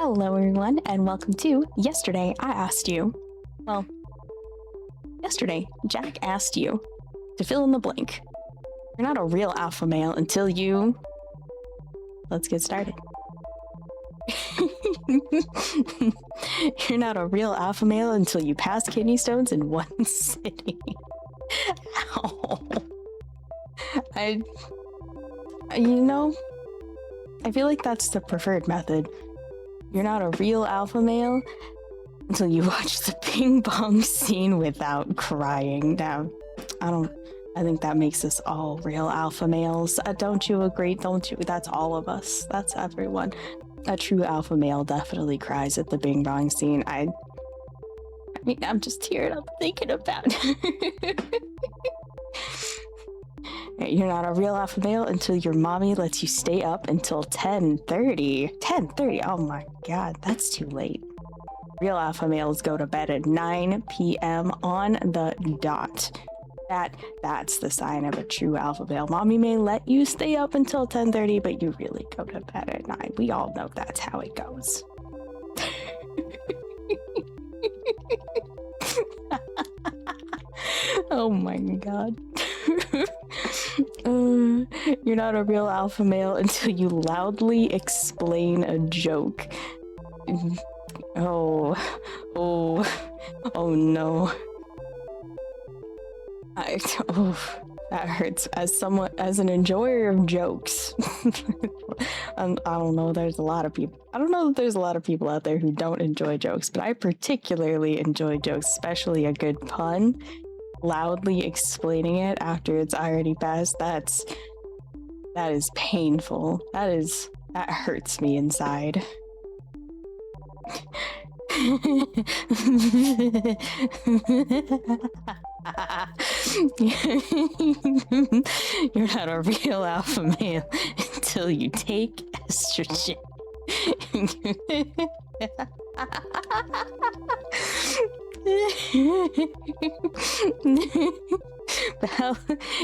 Hello, everyone, and welcome to Yesterday I Asked You. Well, yesterday, Jack asked you to fill in the blank. You're not a real alpha male until you... Let's get started. You're not a real alpha male until you pass kidney stones in one sitting. Ow. I feel like that's the preferred method. You're not a real alpha male until you watch the ping pong scene without crying. Now, I think that makes us all real alpha males. Don't you agree? Don't you? That's all of us. That's everyone. A true alpha male definitely cries at the ping pong scene. I mean, I'm just tearing up thinking about it. You're not a real alpha male until your mommy lets you stay up until 10:30. 10:30? Oh my god, that's too late. Real alpha males go to bed at 9 p.m. on the dot. That's the sign of a true alpha male. Mommy may let you stay up until 10:30, but you really go to bed at 9. We all know that's how it goes. Oh my god. You're not a real alpha male until you loudly explain a joke. Oh no. That hurts. As an enjoyer of jokes. I don't know. There's a lot of people. I don't know that there's a lot of people out there who don't enjoy jokes, but I particularly enjoy jokes, especially a good pun. Loudly explaining it after it's already passed. That is painful. That hurts me inside. You're not a real alpha male until you take estrogen. How,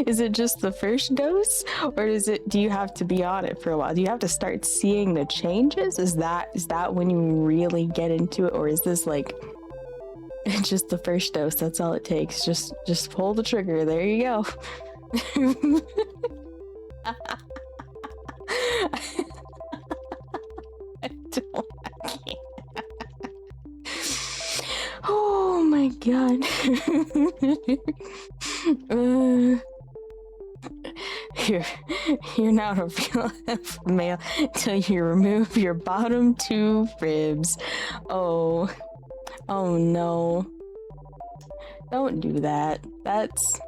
is it just the first dose, or do you have to be on it for a while? Do you have to start seeing the changes? Is that when you really get into it, or is this like just the first dose? That's all it takes. Just pull the trigger. There you go. I can't. Oh my god. You're not a real alpha male until you remove your bottom 2 ribs. Oh no. Don't do that. That's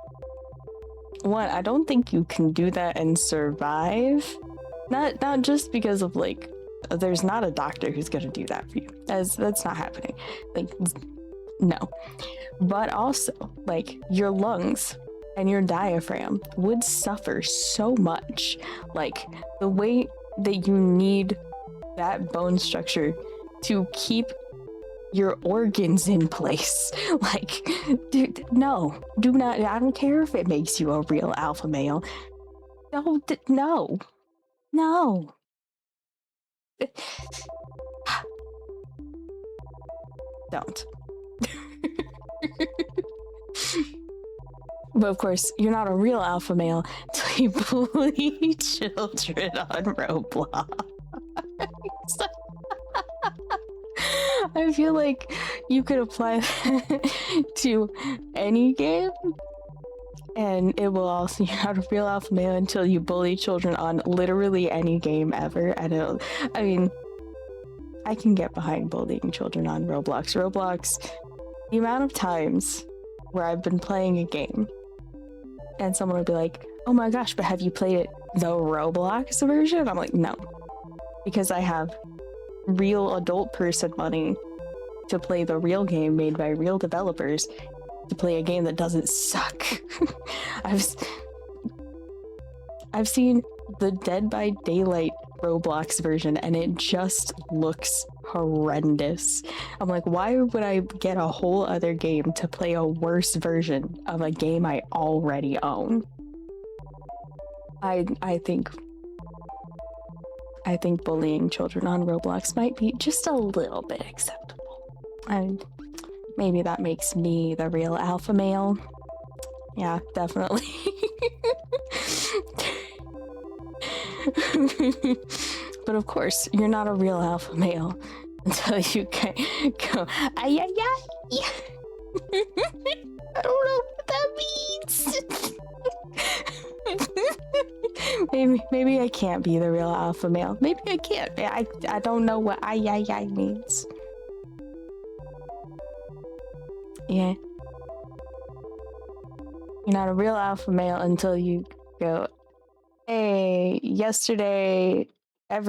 one, I don't think you can do that and survive. Not just because of like, there's not a doctor who's gonna do that for you. That's not happening. Like, no. But also, like, your lungs and your diaphragm would suffer so much. Like, the way that you need that bone structure to keep your organs in place. Like, dude, no, do not. I don't care if it makes you a real alpha male. No. Don't. But of course, you're not a real alpha male until you bully children on Roblox. I feel like you could apply that to any game, and it will also, you're not a real alpha male until you bully children on literally any game ever. And I mean, I can get behind bullying children on Roblox. The amount of times where I've been playing a game and someone would be like, oh my gosh, but have you played it the Roblox version? I'm like, no, because I have real adult person money to play the real game made by real developers, to play a game that doesn't suck. I've seen the Dead by Daylight Roblox version and it just looks horrendous. I'm like, why would I get a whole other game to play a worse version of a game I already own? I think I think bullying children on Roblox might be just a little bit acceptable. And maybe that makes me the real alpha male. Yeah, definitely. But of course, you're not a real alpha male until you can go, ay, ay, ay. I don't know what that means. maybe I can't be the real alpha male. Maybe I can't. I don't know what ay, ay, ay means. Yeah. You're not a real alpha male until you go, hey, yesterday I.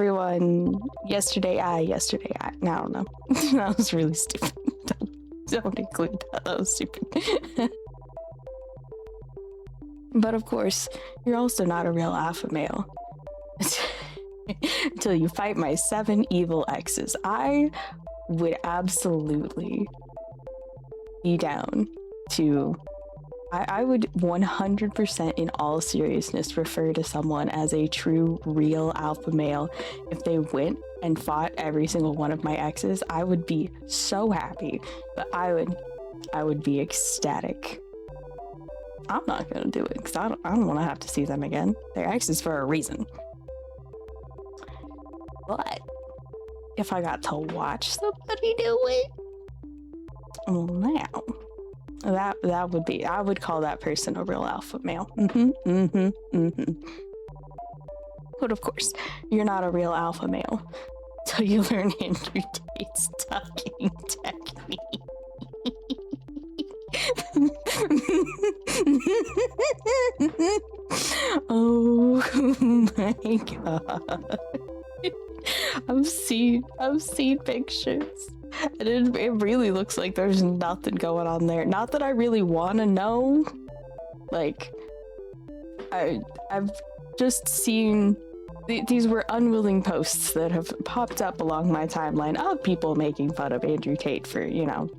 No, I don't know. That was really stupid. Don't include that. That was stupid. But of course, you're also not a real alpha male until you fight my 7 evil exes. I would absolutely be down to... I would 100% in all seriousness refer to someone as a true, real alpha male if they went and fought every single one of my exes. I would be so happy, but I would be ecstatic. I'm not gonna do it because I don't want to have to see them again. They're exes for a reason. But if I got to watch somebody do it, well, now that would be, I would call that person a real alpha male. But of course, you're not a real alpha male until you learn Andrew Tate's talking technique. Oh my god. I've seen pictures. And it really looks like there's nothing going on there. Not that I really want to know. Like, I've just seen... These were unwilling posts that have popped up along my timeline of people making fun of Andrew Tate for, you know,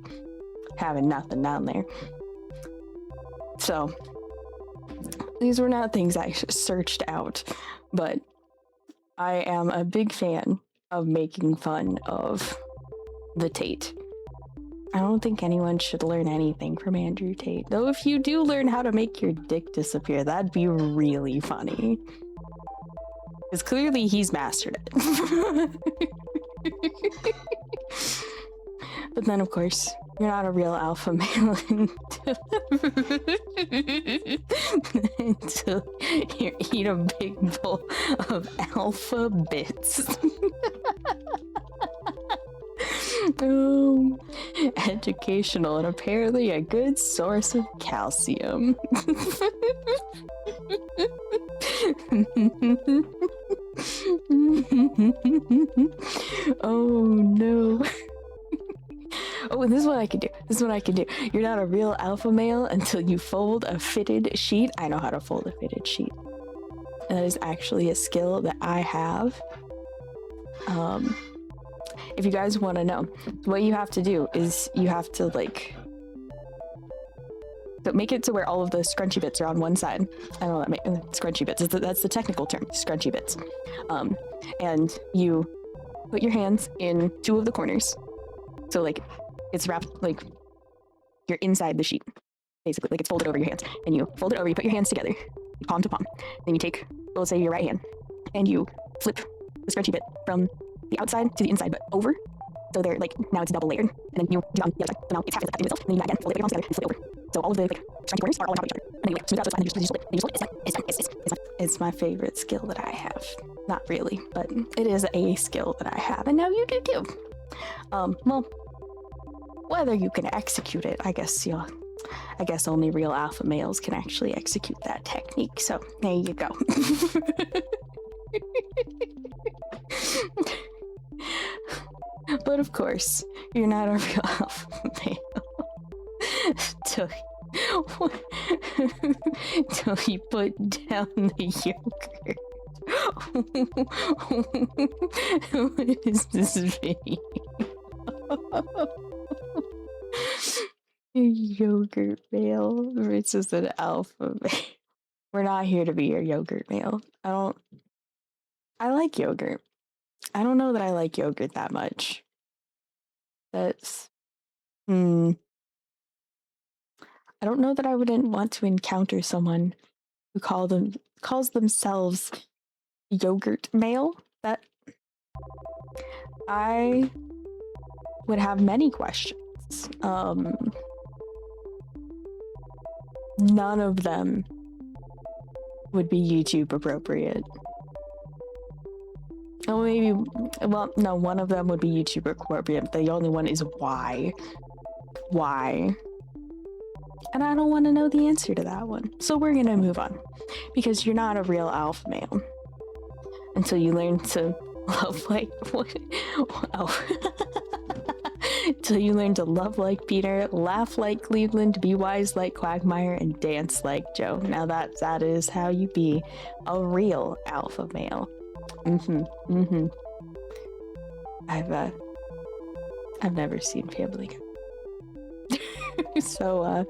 having nothing down there. So, these were not things I searched out, but I am a big fan of making fun of the Tate. I don't think anyone should learn anything from Andrew Tate. Though if you do learn how to make your dick disappear, that'd be really funny. Because clearly he's mastered it. But then, of course, you're not a real alpha male until you eat a big bowl of alpha bits. Educational and apparently a good source of calcium. Oh no. Oh, and this is what I can do. You're not a real alpha male until you fold a fitted sheet. I know how to fold a fitted sheet. And that is actually a skill that I have. If you guys want to know, what you have to do is you have to make it to where all of the scrunchy bits are on one side. I don't know that scrunchy bits. That's the technical term, scrunchy bits. And you put your hands in 2 of the corners. So it's wrapped, you're inside the sheet, basically, it's folded over your hands. And you fold it over, you put your hands together, palm to palm. Then you take, let's say, your right hand, and you flip the scrunchy bit from the outside to the inside, but over. So they're now it's double layered. And then you do it on the other side. So now it's half the itself. And then you again fold it your palms together and flip it over. So all of the scrunchy corners are all on top of each other. And then you smooth out, so it's fine. And you just flip it. It's my favorite skill that I have. Not really, but it is a skill that I have, and now you do too. Well, whether you can execute it, I guess only real alpha males can actually execute that technique. So there you go. But of course, you're not a real alpha male till you put down the yogurt. What is this video? Yogurt male versus an alpha male. We're not here to be your yogurt male. I like yogurt. I don't know that I like yogurt that much. That's I don't know that I wouldn't want to encounter someone who calls themselves yogurt male. That I would have many questions. None of them would be YouTube appropriate. Oh, maybe. Well, no, one of them would be YouTube appropriate. The only one is why. Why? And I don't want to know the answer to that one. So we're gonna move on. Because you're not a real alpha male. Until you learn to love like... Oh. Until you learn to love like Peter, laugh like Cleveland, be wise like Quagmire, and dance like Joe. Now that is how you be a real alpha male. I've never seen Family Guy. So,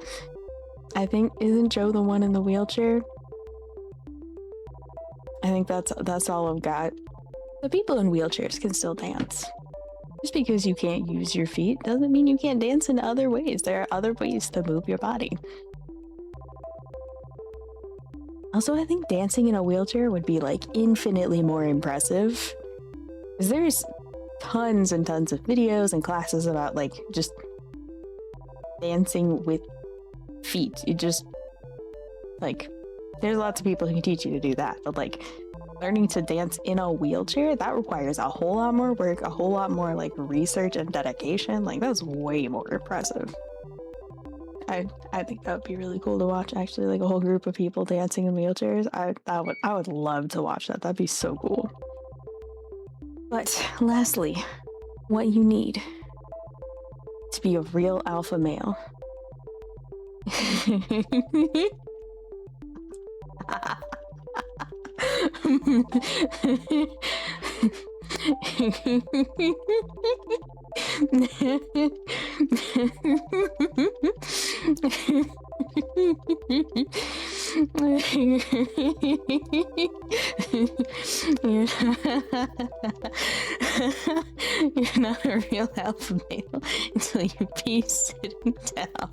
I think, isn't Joe the one in the wheelchair? I think that's all I've got. The people in wheelchairs can still dance. Just because you can't use your feet doesn't mean you can't dance in other ways. There are other ways to move your body. Also, I think dancing in a wheelchair would be like infinitely more impressive. Because there's tons and tons of videos and classes about like just dancing with feet. You just like, there's lots of people who can teach you to do that, but like learning to dance in a wheelchair, that requires a whole lot more work, a whole lot more like research and dedication. Like that's way more impressive. I think that would be really cool to watch, actually, like a whole group of people dancing in wheelchairs. I would love to watch that. That'd be so cool. But lastly, what you need to be a real alpha male. You're not a real alpha male until you be sitting down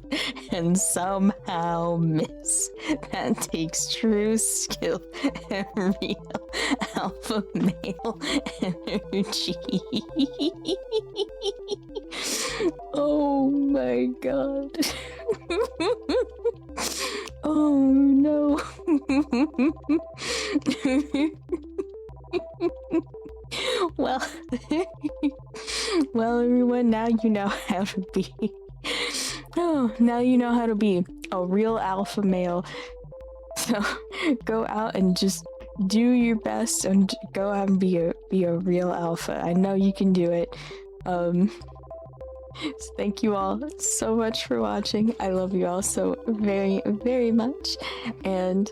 and somehow miss. That takes true skill and real alpha male energy. Oh my god. Oh no. Well, well, everyone, now you know how to be. Oh, now you know how to be a real alpha male. So go out and just do your best and go out and be a real alpha. I know you can do it. So thank you all so much for watching. I love you all so very, very much. And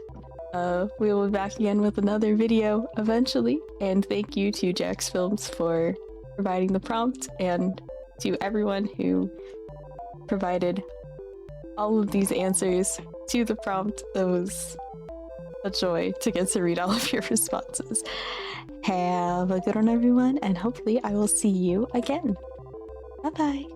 we will be back again with another video eventually. And thank you to Jax Films for providing the prompt, and to everyone who provided all of these answers to the prompt. It was a joy to get to read all of your responses. Have a good one, everyone, and hopefully I will see you again. Bye-bye.